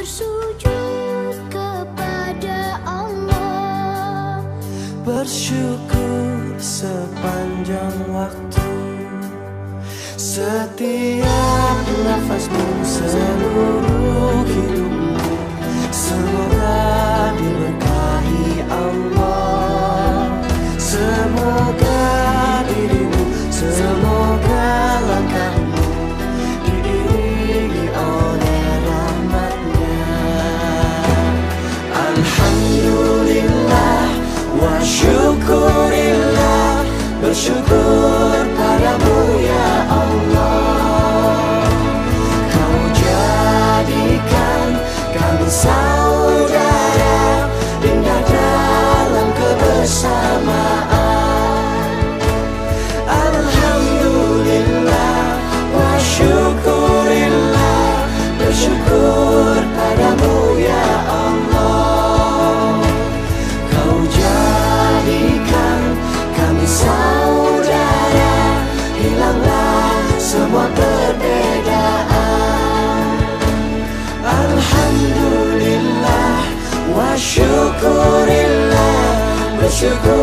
bersujud kepada Allah, bersyukur sepanjang waktu, setiap nafasmu, seluruh hidupmu, semoga diberkahi Allah. Semoga dirimu, semoga langkahmu diiringi oleh rahmatnya. Alhamdulillah wa syukurillah, bersyukur padamu ya Allah. Kau jadikan kami saudara, indah dalam kebersamaan. Alhamdulillah wa syukurillah, bersyukur padamu ya Allah. Kau jadikan kami saudara, hilanglah semua perbedaan. Alhamdulillah wa syukurillah, bersyukur